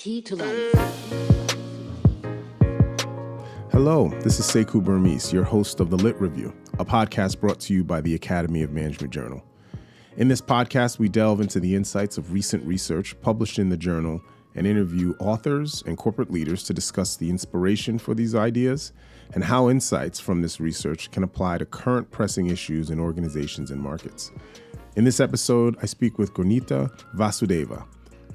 key to life. Hello, this is Sekou Burmese, your host of The Lit Review, a podcast brought to you by the Academy of Management Journal. In this podcast, we delve into the insights of recent research published in the journal and interview authors and corporate leaders to discuss the inspiration for these ideas and how insights from this research can apply to current pressing issues in organizations and markets. In this episode, I speak with Gurneeta Vasudeva,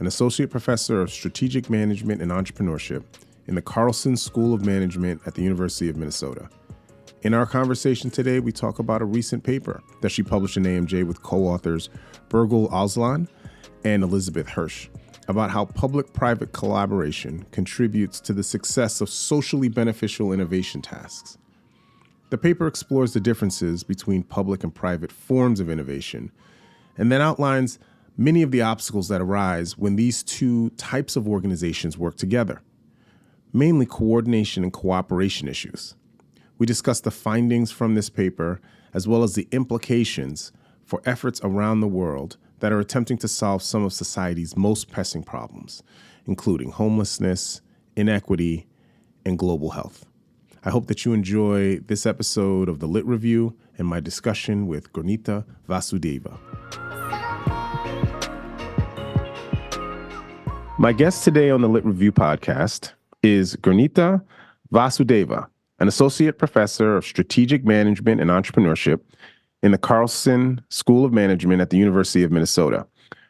an associate professor of strategic management and entrepreneurship in the Carlson School of Management at the University of Minnesota. In our conversation today, we talk about a recent paper that she published in AMJ with co-authors Arslan and Elizabeth Hirsch about how public-private collaboration contributes to the success of socially beneficial innovation tasks. The paper explores the differences between public and private forms of innovation and then outlines many of the obstacles that arise when these two types of organizations work together, mainly coordination and cooperation issues. We discuss the findings from this paper, as well as the implications for efforts around the world that are attempting to solve some of society's most pressing problems, including homelessness, inequity, and global health. I hope that you enjoy this episode of The Lit Review and my discussion with Gurneeta Vasudeva. My guest today on the Lit Review podcast is Gurneeta Vasudeva, an associate professor of strategic management and entrepreneurship in the Carlson School of Management at the University of Minnesota.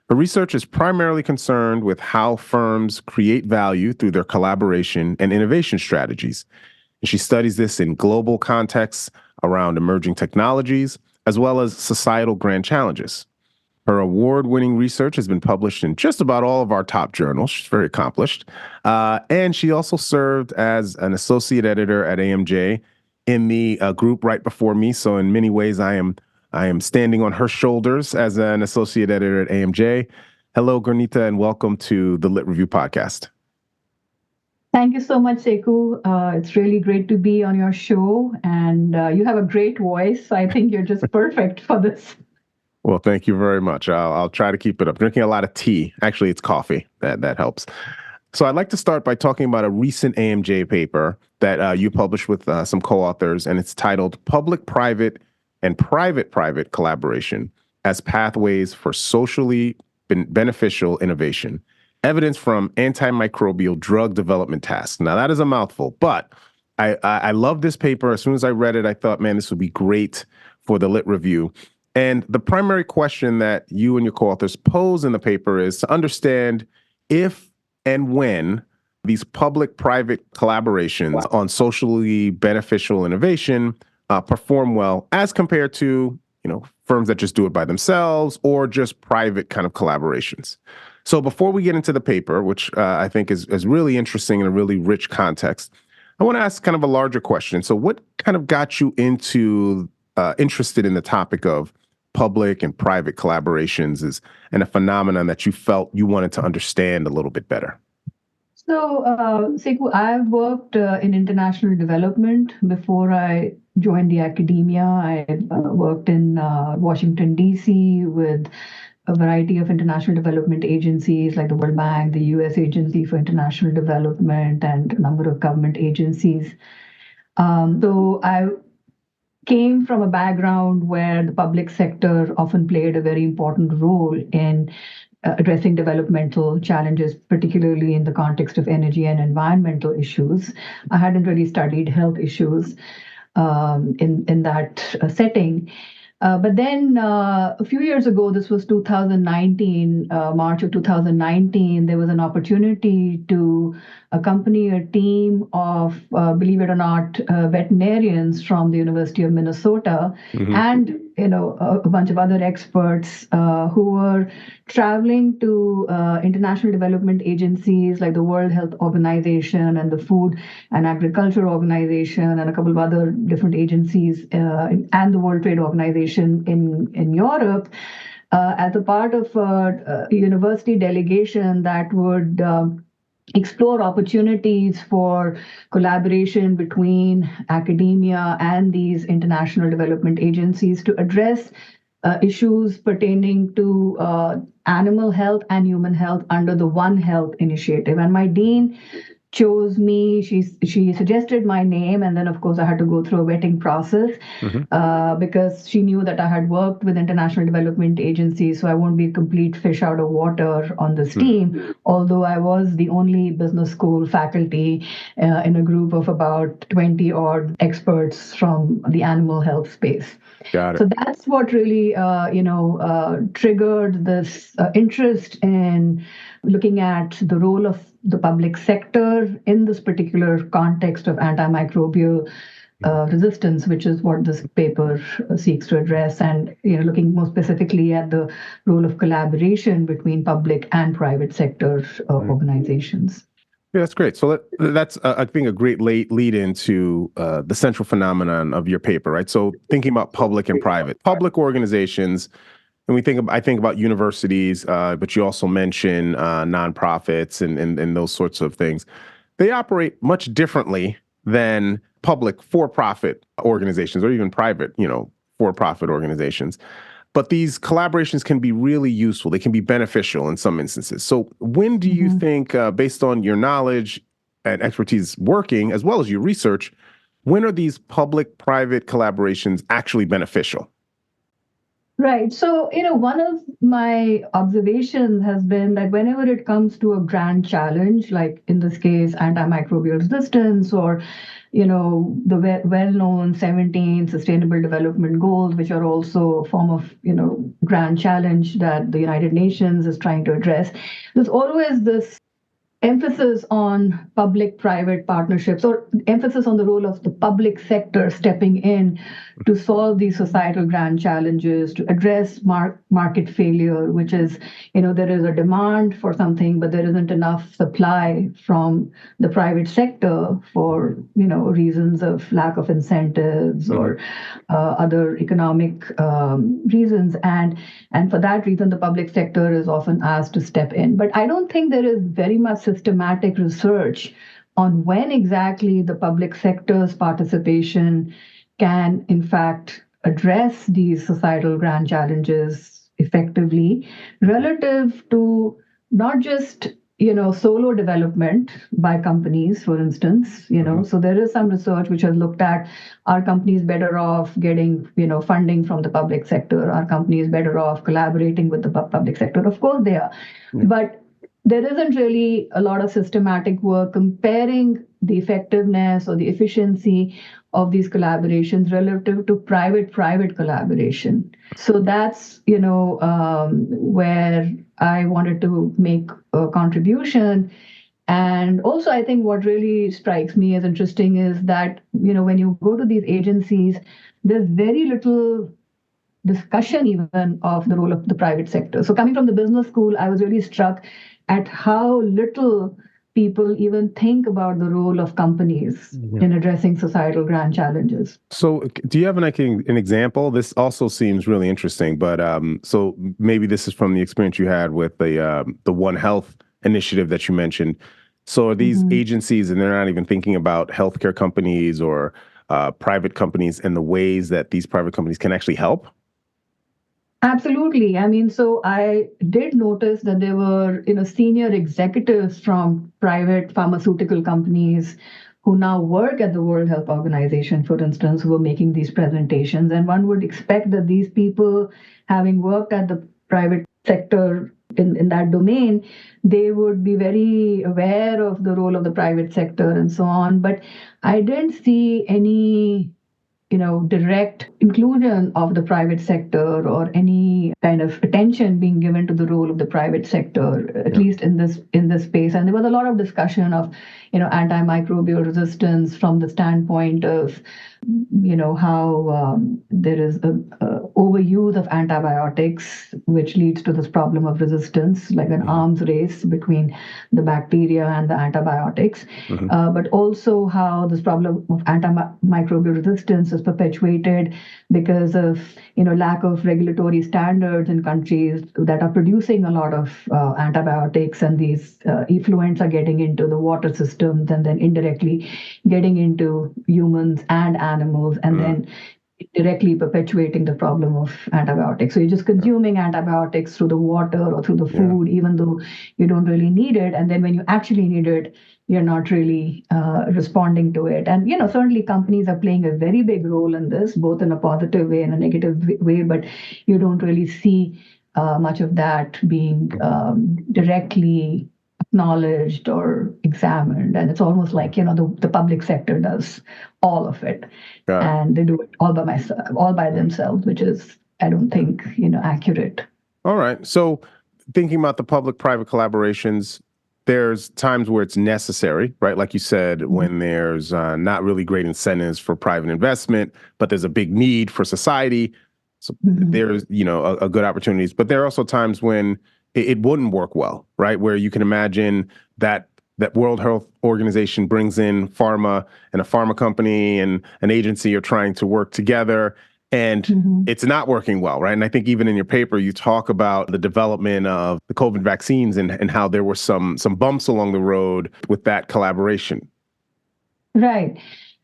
Her research is primarily concerned with how firms create value through their collaboration and innovation strategies. And she studies this in global contexts around emerging technologies, as well as societal grand challenges. Her award-winning research has been published in just about all of our top journals. She's very accomplished. And she also served as an associate editor at AMJ in the group right before me. So in many ways, I am standing on her shoulders as an associate editor at AMJ. Hello, Gurneeta, and welcome to the Lit Review podcast. Thank you so much, Sekou. It's really great to be on your show, and you have a great voice. I think you're just perfect for this. Well, thank you very much. I'll try to keep it up. Drinking a lot of tea. Actually, it's coffee. That helps. So I'd like to start by talking about a recent AMJ paper that you published with some co-authors, and it's titled Public-Private and Private-Private Collaboration as Pathways for Socially Beneficial Innovation, Evidence from Antimicrobial Drug Development Tasks. Now, that is a mouthful, but I love this paper. As soon as I read it, I thought, man, this would be great for the Lit Review. And the primary question that you and your co-authors pose in the paper is to understand if and when these public-private collaborations on socially beneficial innovation perform well as compared to, firms that just do it by themselves or just private kind of collaborations. So before we get into the paper, which I think is really interesting in a really rich context, I want to ask kind of a larger question. So what kind of got you interested in the topic of public and private collaborations and a phenomenon that you felt you wanted to understand a little bit better? So, Sekou, I've worked in international development before I joined the academia. I worked in Washington, D.C. with a variety of international development agencies like the World Bank, the U.S. Agency for International Development, and a number of government agencies. So I came from a background where the public sector often played a very important role in addressing developmental challenges, particularly in the context of energy and environmental issues. I hadn't really studied health issues in that setting. But then a few years ago, this was 2019, March of 2019, there was an opportunity to accompany a team of, believe it or not, veterinarians from the University of Minnesota and a bunch of other experts who were traveling to international development agencies like the World Health Organization and the Food and Agriculture Organization and a couple of other different agencies and the World Trade Organization in Europe as a part of a university delegation that would explore opportunities for collaboration between academia and these international development agencies to address issues pertaining to animal health and human health under the One Health initiative. And my dean chose me. She suggested my name, and then of course I had to go through a vetting process because she knew that I had worked with international development agencies, so I won't be a complete fish out of water on this team. Although I was the only business school faculty in a group of about 20 odd experts from the animal health space. Got it. So that's what really, triggered this interest in looking at the role of the public sector in this particular context of antimicrobial resistance, which is what this paper seeks to address, and looking more specifically at the role of collaboration between public and private sector organizations. Yeah, that's great. So that's, I think, a great lead into the central phenomenon of your paper, right? So thinking about public and private, public organizations, and I think about universities, but you also mention nonprofits and those sorts of things. They operate much differently than public for-profit organizations or even private, for-profit organizations. But these collaborations can be really useful. They can be beneficial in some instances. So when do you think, based on your knowledge and expertise working, as well as your research, when are these public-private collaborations actually beneficial? Right. So, one of my observations has been that whenever it comes to a grand challenge, like in this case, antimicrobial resistance, or the well-known 17 Sustainable Development Goals, which are also a form of, grand challenge that the United Nations is trying to address, there's always this emphasis on public-private partnerships, or emphasis on the role of the public sector stepping in to solve these societal grand challenges, to address market failure, which is, there is a demand for something, but there isn't enough supply from the private sector for, reasons of lack of incentives or other economic reasons. And for that reason, the public sector is often asked to step in. But I don't think there is very much systematic research on when exactly the public sector's participation can, in fact, address these societal grand challenges effectively, relative to not just solo development by companies, for instance. So there is some research which has looked at, are companies better off getting funding from the public sector? Are companies better off collaborating with the public sector? Of course they are, but there isn't really a lot of systematic work comparing the effectiveness or the efficiency of these collaborations relative to private collaboration. So that's where I wanted to make a contribution. And also, I think what really strikes me as interesting is that when you go to these agencies, there's very little discussion even of the role of the private sector. So coming from the business school, I was really struck at how little people even think about the role of companies in addressing societal grand challenges. So do you have an example? This also seems really interesting, but so maybe this is from the experience you had with the One Health initiative that you mentioned. So are these agencies, and they're not even thinking about healthcare companies or private companies and the ways that these private companies can actually help? Absolutely. I mean, so I did notice that there were, senior executives from private pharmaceutical companies who now work at the World Health Organization, for instance, who were making these presentations. And one would expect that these people, having worked at the private sector in that domain, they would be very aware of the role of the private sector and so on. But I didn't see any direct inclusion of the private sector or any kind of attention being given to the role of the private sector, at least in this space. And there was a lot of discussion of, antimicrobial resistance from the standpoint of, how there is a overuse of antibiotics, which leads to this problem of resistance, like an arms race between the bacteria and the antibiotics. But also how this problem of antimicrobial resistance is perpetuated because of lack of regulatory standards in countries that are producing a lot of antibiotics, and these effluents are getting into the water systems and then indirectly getting into humans and animals, and then directly perpetuating the problem of antibiotics. So you're just consuming antibiotics through the water or through the food, even though you don't really need it. And then when you actually need it, you're not really responding to it. And, certainly companies are playing a very big role in this, both in a positive way and a negative way, but you don't really see much of that being directly acknowledged or examined. And it's almost like, the public sector does all of it. And they do it all by themselves, which is, I don't think, accurate. All right. So thinking about the public-private collaborations, there's times where it's necessary, right? Like you said, when there's not really great incentives for private investment, but there's a big need for society. So there's, a good opportunities. But there are also times when it wouldn't work well, right? Where you can imagine that World Health Organization brings in pharma, and a pharma company and an agency are trying to work together, and it's not working well, right? And I think even in your paper, you talk about the development of the COVID vaccines and how there were some bumps along the road with that collaboration. Right.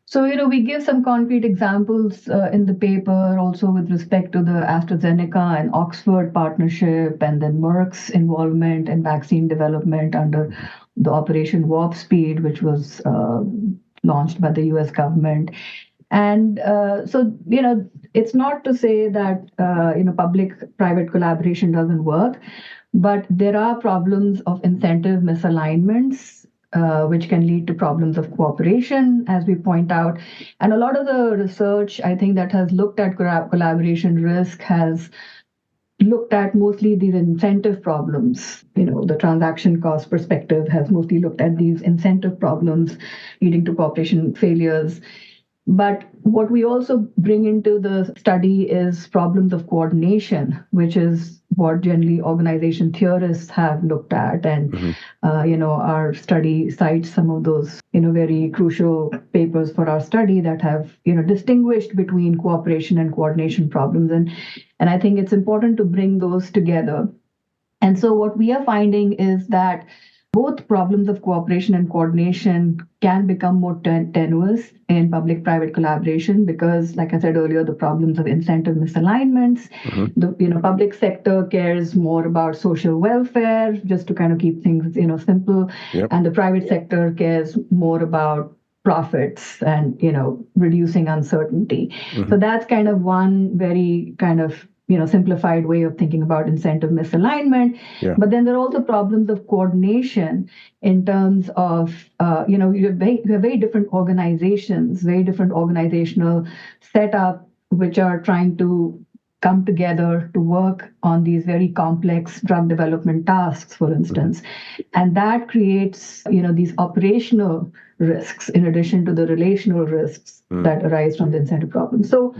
So, we give some concrete examples in the paper also with respect to the AstraZeneca and Oxford partnership, and then Merck's involvement in vaccine development under the Operation Warp Speed, which was launched by the US government. And so, it's not to say that, public-private collaboration doesn't work, but there are problems of incentive misalignments, which can lead to problems of cooperation, as we point out. And a lot of the research, I think, that has looked at collaboration risk has looked at mostly these incentive problems. The transaction cost perspective has mostly looked at these incentive problems leading to cooperation failures. But what we also bring into the study is problems of coordination, which is what generally organization theorists have looked at. And, our study cites some of those, very crucial papers for our study that have, distinguished between cooperation and coordination problems. And I think it's important to bring those together. And so what we are finding is that both problems of cooperation and coordination can become more tenuous in public-private collaboration because, like I said earlier, the problems of incentive misalignments. The public sector cares more about social welfare, just to kind of keep things simple, and the private sector cares more about profits and reducing uncertainty. So that's kind of one very kind of simplified way of thinking about incentive misalignment. But then there are also problems of coordination in terms of, you have very different organizations, very different organizational setup, which are trying to come together to work on these very complex drug development tasks, for instance. And that creates, these operational risks in addition to the relational risks that arise from the incentive problem. So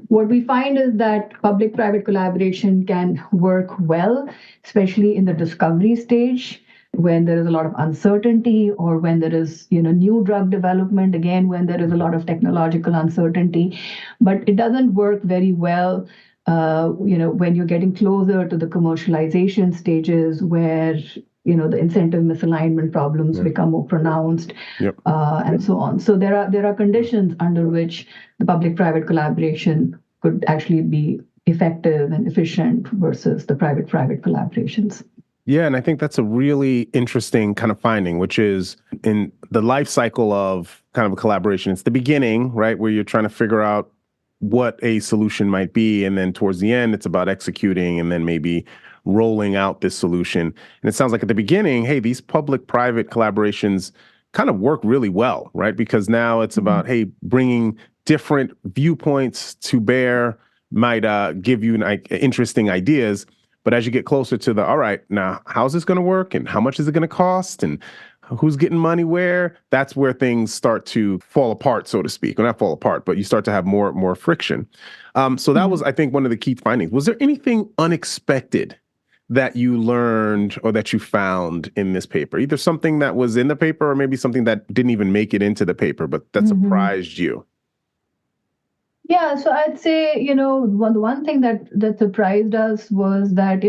what we find is that public-private collaboration can work well, especially in the discovery stage, when there is a lot of uncertainty, or when there is new drug development, again, when there is a lot of technological uncertainty. But it doesn't work very well when you're getting closer to the commercialization stages, where the incentive misalignment problems become more pronounced, and so on. So there are conditions under which the public-private collaboration could actually be effective and efficient versus the private-private collaborations. Yeah, and I think that's a really interesting kind of finding, which is in the life cycle of kind of a collaboration. It's the beginning, right, where you're trying to figure out what a solution might be. And then towards the end, it's about executing and then maybe rolling out this solution. And it sounds like at the beginning, hey, these public-private collaborations kind of work really well, right? Because now it's about, hey, bringing different viewpoints to bear might give you interesting ideas. But as you get closer to all right, now, how's this going to work? And how much is it going to cost? And who's getting money where? That's where things start to fall apart, so to speak. Well, not fall apart, but you start to have more friction. So that was, I think, one of the key findings. Was there anything unexpected that you learned or that you found in this paper? Either something that was in the paper or maybe something that didn't even make it into the paper, but that surprised you? Yeah, so I'd say, one thing that surprised us was that,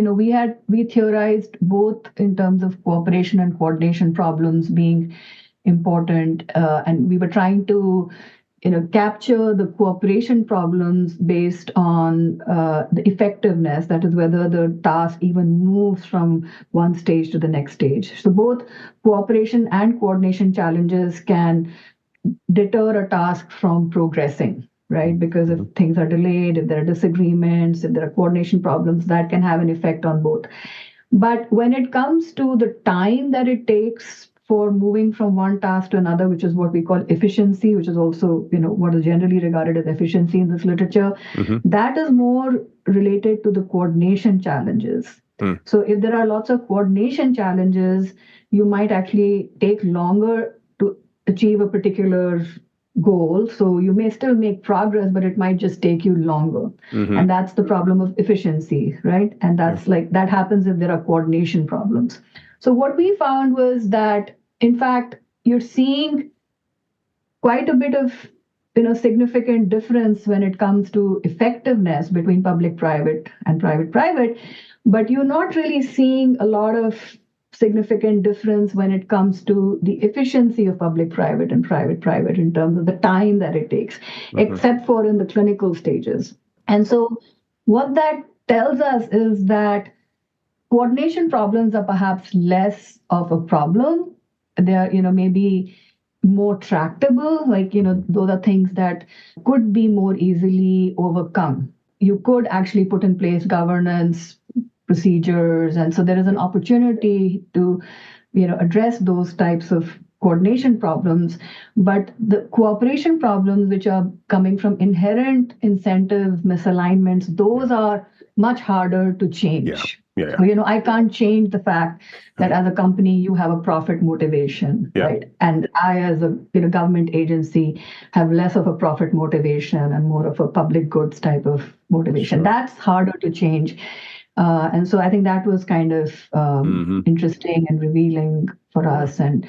we theorized both in terms of cooperation and coordination problems being important, and we were trying to, capture the cooperation problems based on the effectiveness, that is, whether the task even moves from one stage to the next stage. So both cooperation and coordination challenges can deter a task from progressing, right? Because if things are delayed, if there are disagreements, if there are coordination problems, that can have an effect on both. But when it comes to the time that it takes for moving from one task to another, which is what we call efficiency, which is also, what is generally regarded as efficiency in this literature, that is more related to the coordination challenges. So if there are lots of coordination challenges, you might actually take longer to achieve a particular goal. So you may still make progress, but it might just take you longer. And that's the problem of efficiency, right? And that's that happens if there are coordination problems. So what we found was that, in fact, you're seeing quite a bit of significant difference when it comes to effectiveness between public-private and private-private, but you're not really seeing a lot of significant difference when it comes to the efficiency of public-private and private-private in terms of the time that it takes, except for in the clinical stages. And so what that tells us is that coordination problems are perhaps less of a problem. They are, maybe more tractable, those are things that could be more easily overcome. You could actually put in place governance procedures, and so there is an opportunity to, address those types of coordination problems. But the cooperation problems, which are coming from inherent incentive misalignments, those are much harder to change. Yeah. So, I can't change the fact that as a company, you have a profit motivation, right? And I, as a government agency, have less of a profit motivation and more of a public goods type of motivation. That's harder to change. And so I think that was kind of interesting and revealing for us, and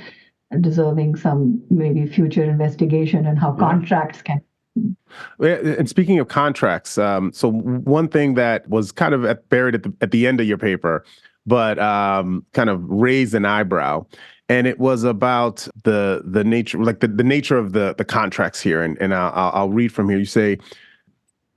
deserving some maybe future investigation and how contracts can. And speaking of contracts, so one thing that was kind of buried at the end of your paper, but kind of raised an eyebrow, and it was about the nature, the nature of the contracts here. And I'll read from here. You say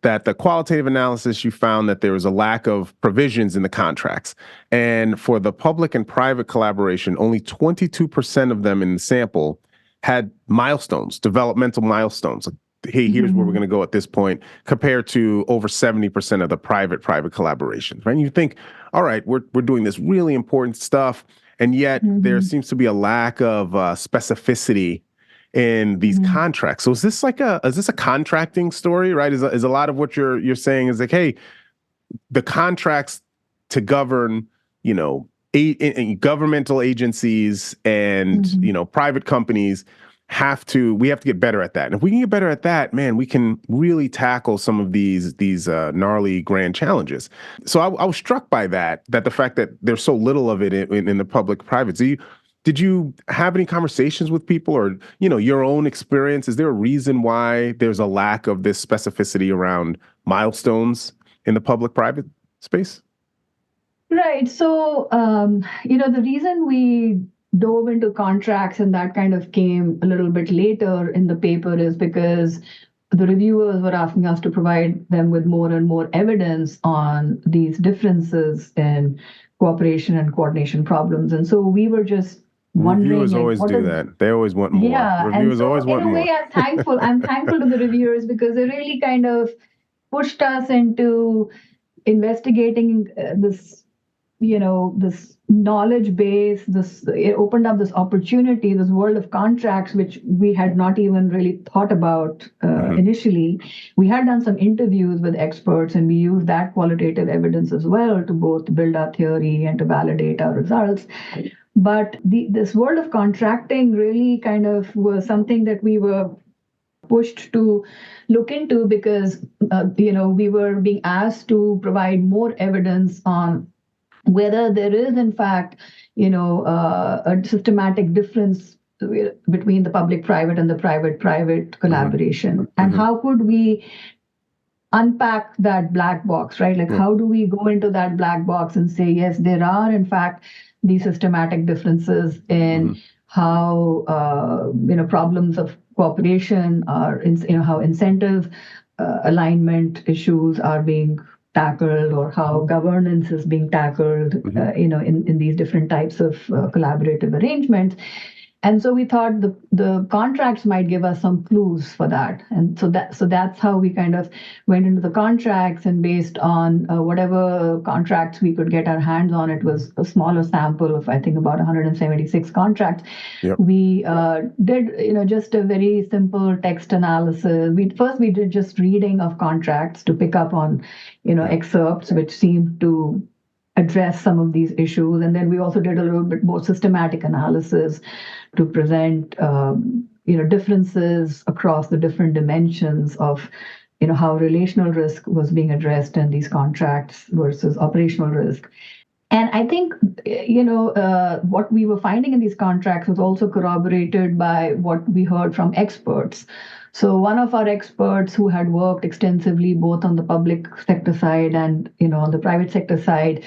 that the qualitative analysis, you found that there was a lack of provisions in the contracts. And for the public and private collaboration, only 22% of them in the sample had milestones, developmental milestones. Hey, here's where we're going to go at this point, compared to over 70% of the private collaborations, right? And you think, all right, we're doing this really important stuff, and yet there seems to be a lack of specificity in these contracts. So is this a contracting story, right? Is a lot of what you're saying is like, hey, the contracts to govern, governmental agencies and private companies we have to get better at that. And if we can get better at that, man, we can really tackle some of these gnarly grand challenges. So I was struck by that the fact that there's so little of it in the public-private. Did you have any conversations with people, or, your own experience? Is there a reason why there's a lack of this specificity around milestones in the public-private space? Right. So, the reason we dove into contracts and that kind of came a little bit later in the paper is because the reviewers were asking us to provide them with more and more evidence on these differences in cooperation and coordination problems. And so we were just wondering. Reviewers always do that. They always want more. Yeah. Reviewers always want more. In a way, I'm thankful. I'm thankful to the reviewers because they really kind of pushed us into investigating this knowledge base. It opened up this opportunity, this world of contracts, which we had not even really thought about initially. We had done some interviews with experts, and we used that qualitative evidence as well to both build our theory and to validate our results. But this world of contracting really kind of was something that we were pushed to look into because, we were being asked to provide more evidence on whether there is, in fact, a systematic difference between the public-private and the private-private collaboration. And how could we unpack that black box, right? Like, how do we go into that black box and say, yes, there are, in fact, these systematic differences in how problems of cooperation are, how incentive alignment issues are being tackled, or how governance is being tackled, in these different types of collaborative arrangements. And so we thought the contracts might give us some clues for that. And so that's how we kind of went into the contracts, and based on whatever contracts we could get our hands on, it was a smaller sample of, I think, about 176 contracts. Yep. We did, just a very simple text analysis. We did just reading of contracts to pick up on, excerpts which seemed to address some of these issues. And then we also did a little bit more systematic analysis to present, differences across the different dimensions of, how relational risk was being addressed in these contracts versus operational risk. And I think, what we were finding in these contracts was also corroborated by what we heard from experts. So one of our experts who had worked extensively both on the public sector side and, on the private sector side,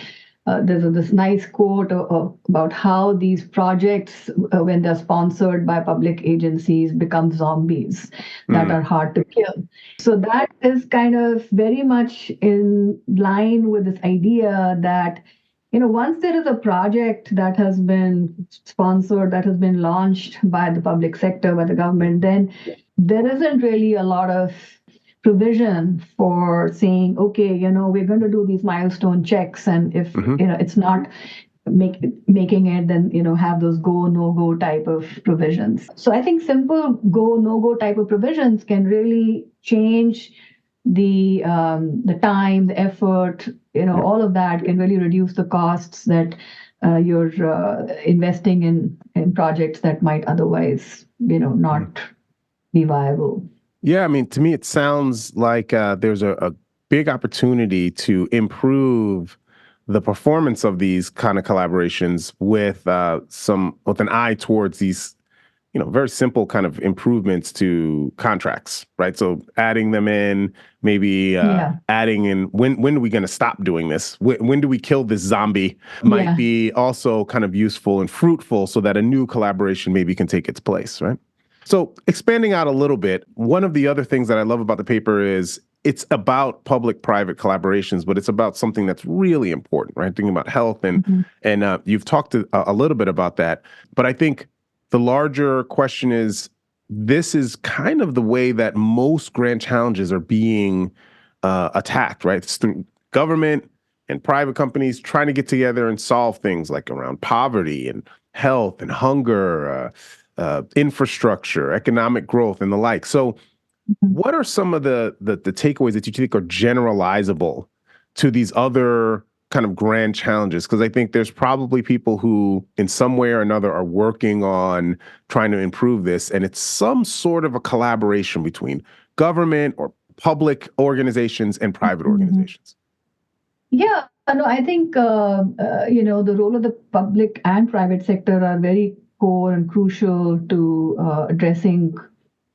there's this nice quote about how these projects, when they're sponsored by public agencies, become zombies that are hard to kill. So that is kind of very much in line with this idea that, once there is a project that has been sponsored, that has been launched by the public sector, by the government, then there isn't really a lot of provision for saying, okay, we're going to do these milestone checks, and if it's not making it, then have those go no go type of provisions. So I think simple go no go type of provisions can really change the time, the effort, all of that can really reduce the costs that you're investing in projects that might otherwise not be viable. Yeah, I mean, to me, it sounds like there's a big opportunity to improve the performance of these kind of collaborations with an eye towards these, very simple kind of improvements to contracts, right? So adding them in, maybe adding in when are we going to stop doing this? When do we kill this zombie? Might be also kind of useful and fruitful, so that a new collaboration maybe can take its place, right? So expanding out a little bit, one of the other things that I love about the paper is it's about public-private collaborations, but it's about something that's really important, right? Thinking about health, and you've talked a little bit about that. But I think the larger question is, this is kind of the way that most grand challenges are being attacked, right? It's through government and private companies trying to get together and solve things like around poverty and health and hunger, infrastructure, economic growth, and the like. So what are some of the takeaways that you think are generalizable to these other kind of grand challenges? Because I think there's probably people who in some way or another are working on trying to improve this, and it's some sort of a collaboration between government or public organizations and private organizations. Yeah, no, I think, the role of the public and private sector are very core and crucial to addressing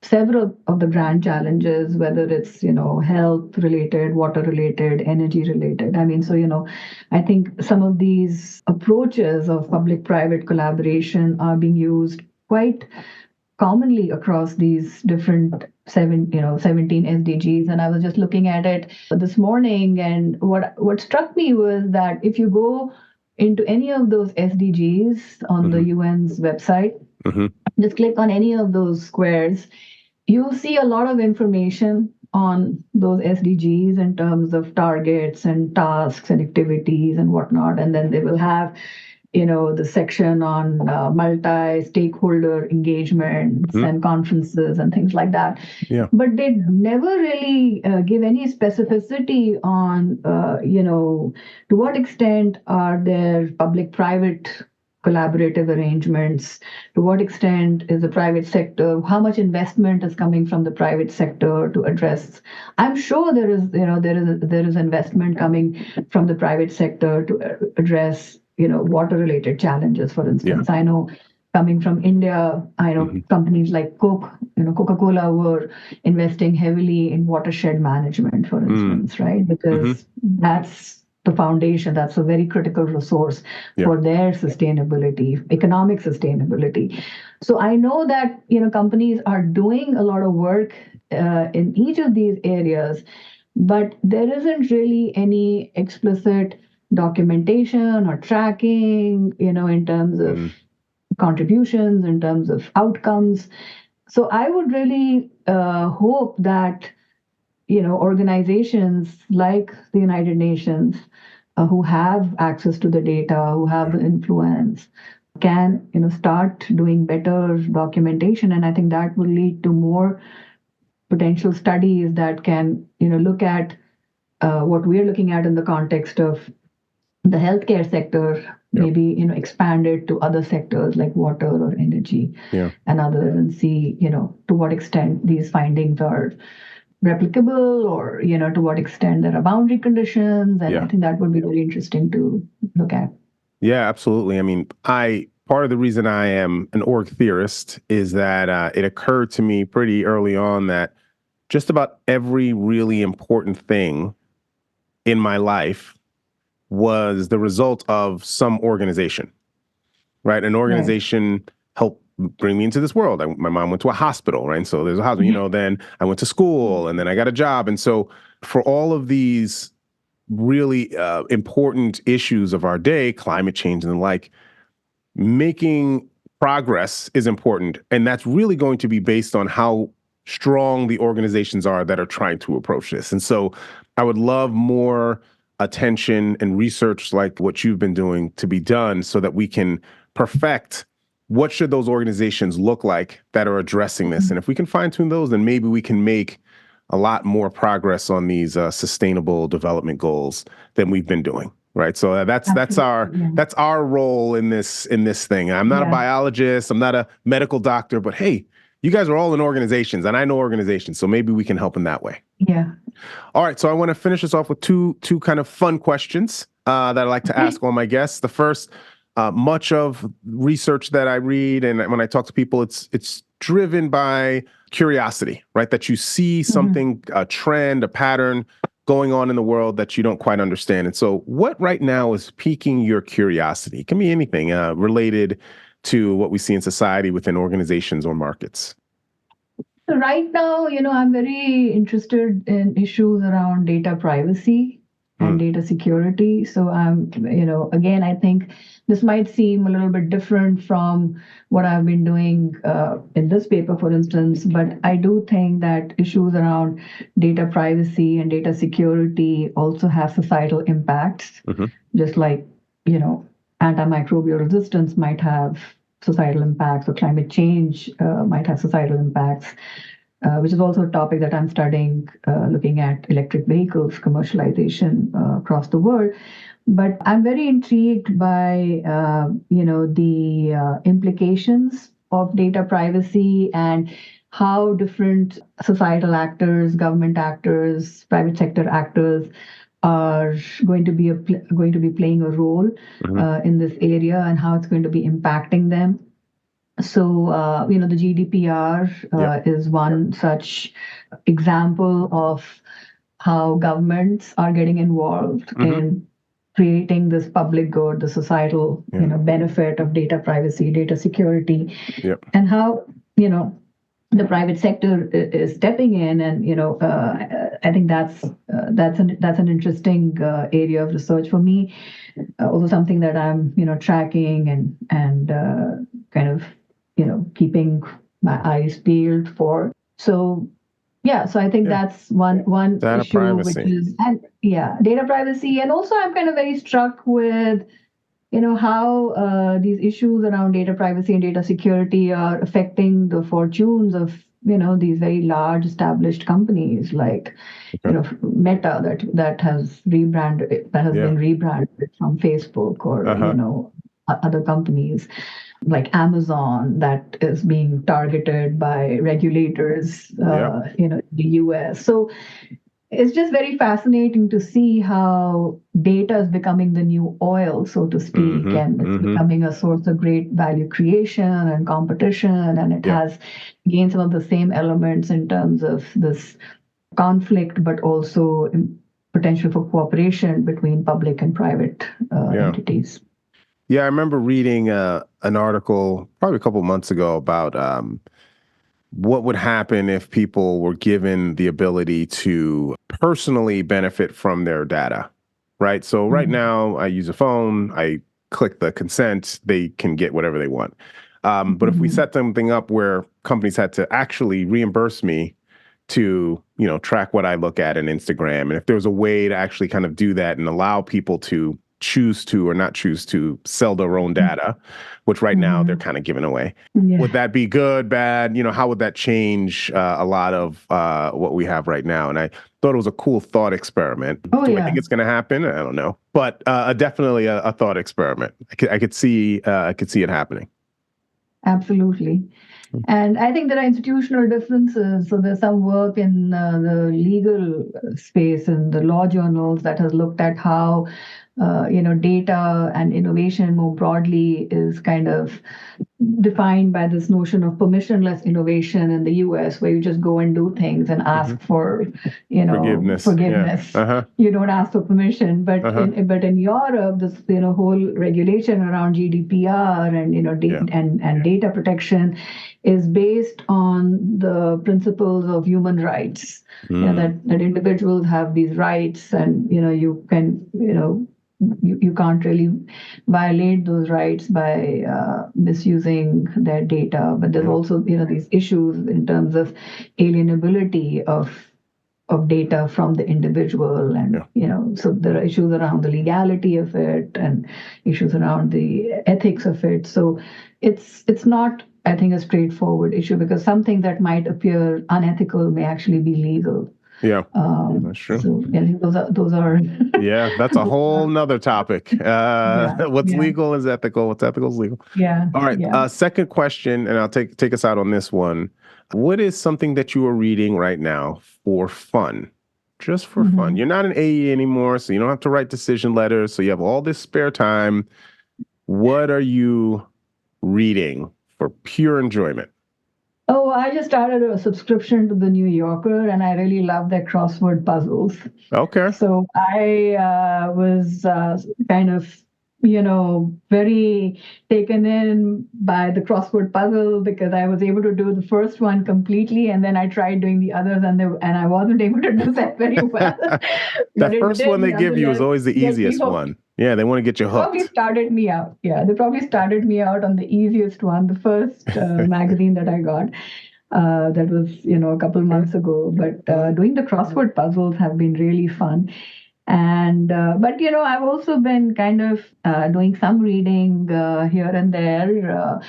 several of the grand challenges, whether it's, health related, water related, energy related. I mean, so, I think some of these approaches of public-private collaboration are being used quite commonly across these different 17 SDGs. And I was just looking at it this morning, and what struck me was that if you go into any of those SDGs on the UN's website, just click on any of those squares, you'll see a lot of information on those SDGs in terms of targets and tasks and activities and whatnot. And then they will have, the section on multi-stakeholder engagements and conferences and things like that. Yeah. But they never really give any specificity on, to what extent are there public-private collaborative arrangements, to what extent is the private sector, how much investment is coming from the private sector to address. I'm sure there is investment coming from the private sector to address, water related challenges, for instance. I know coming from India, I know companies like Coca-Cola were investing heavily in watershed management, for instance, right? Because that's the foundation. That's a very critical resource for their sustainability, economic sustainability. So I know that companies are doing a lot of work in each of these areas, but there isn't really any explicit documentation or tracking, in terms of contributions, in terms of outcomes. So I would really hope that organizations like the United Nations, who have access to the data, who have the influence, can start doing better documentation, and I think that will lead to more potential studies that can look at what we're looking at in the context of the healthcare sector, maybe expand it to other sectors like water or energy and others, and see to what extent these findings are replicable, or to what extent there are boundary conditions. And I think that would be very interesting to look at. Yeah, absolutely. I mean, part of the reason I am an org theorist is that it occurred to me pretty early on that just about every really important thing in my life was the result of some organization, right? An organization helped bring me into this world. My mom went to a hospital, right? And so there's a hospital, then I went to school, and then I got a job. And so for all of these really important issues of our day, climate change and the like, making progress is important. And that's really going to be based on how strong the organizations are that are trying to approach this. And so I would love more attention and research like what you've been doing to be done so that we can perfect what should those organizations look like that are addressing this. And if we can fine tune those, then maybe we can make a lot more progress on these sustainable development goals than we've been doing. Right. So that's our role in this thing. I'm not a biologist. I'm not a medical doctor, but hey, you guys are all in organizations, and I know organizations, so maybe we can help in that way. Yeah. All right. So I want to finish this off with two kind of fun questions that I like to ask all my guests. The first, much of research that I read and when I talk to people, it's driven by curiosity, right? That you see something, a trend, a pattern going on in the world that you don't quite understand. And so what right now is piquing your curiosity? It can be anything related to what we see in society within organizations or markets. So right now, I'm very interested in issues around data privacy and data security. So again, I think this might seem a little bit different from what I've been doing in this paper, for instance, but I do think that issues around data privacy and data security also have societal impacts, just like, antimicrobial resistance might have societal impacts, or climate change might have societal impacts. Which is also a topic that I'm studying, looking at electric vehicles commercialization across the world. But I'm very intrigued by, the implications of data privacy and how different societal actors, government actors, private sector actors are going to be playing a role in this area, and how it's going to be impacting them. So, the GDPR is one such example of how governments are getting involved in creating this public good, the societal, benefit of data privacy, data security, and how, the private sector is stepping in. And, I think that's an interesting area of research for me. Also something that I'm, tracking and kind of, keeping my eyes peeled for. So, so I think that's one data issue, privacy. which is, data privacy. And also I'm kind of very struck with, how these issues around data privacy and data security are affecting the fortunes of, these very large established companies like, Meta that has rebranded, that has been rebranded from Facebook, or, other companies like Amazon that is being targeted by regulators, in the US. So it's just very fascinating to see how data is becoming the new oil, so to speak, and it's becoming a source of great value creation and competition. And it has gained some of the same elements in terms of this conflict, but also potential for cooperation between public and private entities. Yeah, I remember reading an article probably a couple of months ago about what would happen if people were given the ability to personally benefit from their data, right? So right now I use a phone, I click the consent, they can get whatever they want. But if we set something up where companies had to actually reimburse me to, track what I look at in Instagram, and if there was a way to actually kind of do that and allow people to choose to or not choose to sell their own data, which right now they're kind of giving away. Yeah. Would that be good, bad? How would that change a lot of what we have right now? And I thought it was a cool thought experiment. I think it's going to happen? I don't know, but definitely a thought experiment. I could see it happening. Absolutely. And I think there are institutional differences. So there's some work in the legal space and the law journals that has looked at how data and innovation more broadly is kind of defined by this notion of permissionless innovation in the US, where you just go and do things and ask for, forgiveness. Yeah. You don't ask for permission. But in Europe, this whole regulation around GDPR and data protection is based on the principles of human rights. That individuals have these rights, and you can you can't really violate those rights by misusing their data. But there's also these issues in terms of alienability of data from the individual, and so there are issues around the legality of it and issues around the ethics of it. So it's not, I think, a straightforward issue, because something that might appear unethical may actually be legal. Yeah, that's true. So I think those are. Yeah, that's a whole nother topic. What's legal is ethical. What's ethical is legal. Yeah. All right. Second question, and I'll take us out on this one. What is something that you are reading right now for fun? Just for fun. You're not an AE anymore, so you don't have to write decision letters. So you have all this spare time. What are you reading for pure enjoyment? Oh, I just started a subscription to the New Yorker, and I really love their crossword puzzles. Okay. So I was kind of, very taken in by the crossword puzzle, because I was able to do the first one completely, and then I tried doing the others, and I wasn't able to do that very well. The first one they give you is always the easiest one. Yeah, they want to get you hooked. Probably started me out. Yeah, they probably started me out on the easiest one, the first magazine that I got. That was, a couple months ago. But doing the crossword puzzles have been really fun. And but I've also been kind of doing some reading here and there.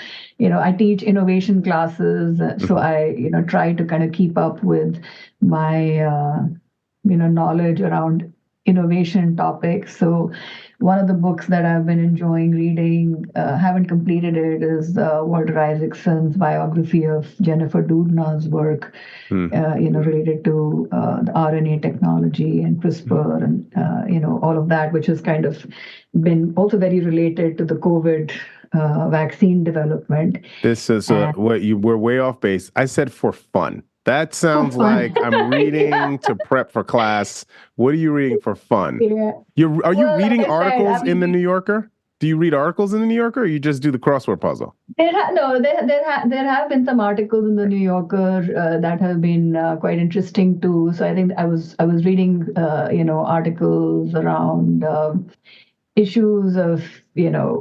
I teach innovation classes, so I try to kind of keep up with my knowledge around innovation topics. So one of the books that I've been enjoying reading, haven't completed it, is Walter Isaacson's biography of Jennifer Doudna's work, related to the RNA technology and CRISPR and, all of that, which has kind of been also very related to the COVID vaccine development. This is we're way off base. I said for fun. That sounds like I'm reading to prep for class. What are you reading for fun? Yeah. Are you reading articles in the New Yorker? Do you read articles in the New Yorker, or you just do the crossword puzzle? There have been some articles in the New Yorker that have been quite interesting too. So I think I was reading articles around issues of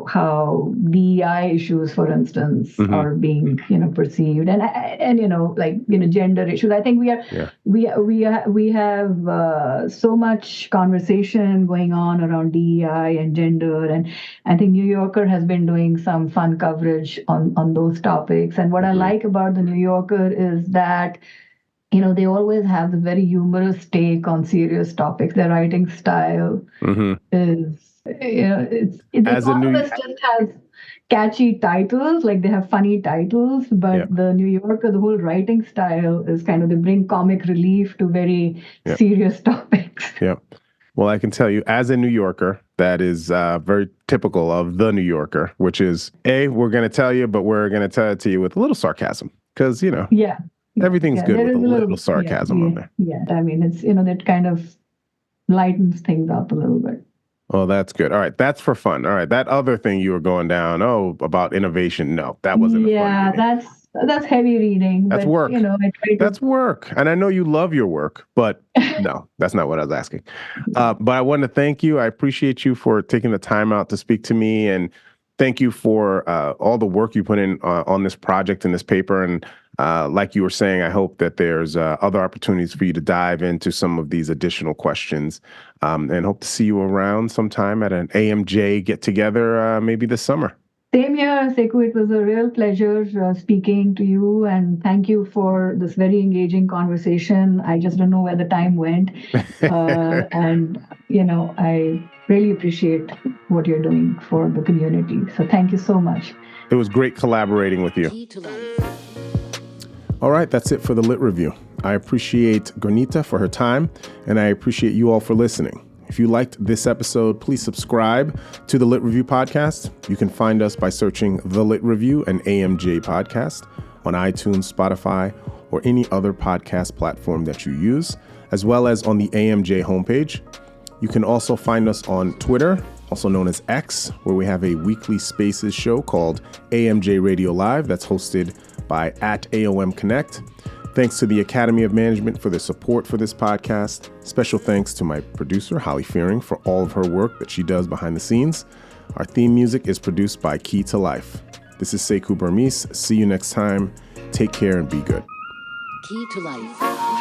how DEI issues, for instance, are being perceived, and gender issues. I think we have so much conversation going on around DEI and gender, and I think New Yorker has been doing some fun coverage on those topics. And what I like about the New Yorker is that they always have the very humorous take on serious topics. Their writing style is. It's just has catchy titles, like they have funny titles, but the New Yorker, the whole writing style is kind of, they bring comic relief to very serious topics. Yeah. Well, I can tell you, as a New Yorker, that is very typical of the New Yorker, which is, we're going to tell you, but we're going to tell it to you with a little sarcasm, because, everything's good with a little sarcasm on there. Yeah, I mean, it's, that kind of lightens things up a little bit. Oh, that's good. All right. That's for fun. All right. That other thing you were going down, about innovation. No, that wasn't a fun Yeah, reading. that's heavy reading, That's but work. I try to. That's work. And I know you love your work, but no, that's not what I was asking. But I want to thank you. I appreciate you for taking the time out to speak to me. And thank you for all the work you put in on this project and this paper. And like you were saying, I hope that there's other opportunities for you to dive into some of these additional questions, and hope to see you around sometime at an AMJ get together, maybe this summer. Same here, Seku. It was a real pleasure speaking to you, and thank you for this very engaging conversation. I just don't know where the time went. And, I really appreciate what you're doing for the community. So thank you so much. It was great collaborating with you. All right, that's it for the Lit Review. I appreciate Gurneeta for her time, and I appreciate you all for listening. If you liked this episode, please subscribe to the Lit Review podcast. You can find us by searching The Lit Review and AMJ podcast on iTunes, Spotify, or any other podcast platform that you use, as well as on the AMJ homepage. You can also find us on Twitter, also known as X, where we have a weekly Spaces show called AMJ Radio Live that's hosted by @AOM Connect. Thanks to the Academy of Management for the support for this podcast. Special thanks to my producer, Holly Fearing, for all of her work that she does behind the scenes. Our theme music is produced by Key to Life. This is Sekou Burmese. See you next time. Take care and be good. Key to Life.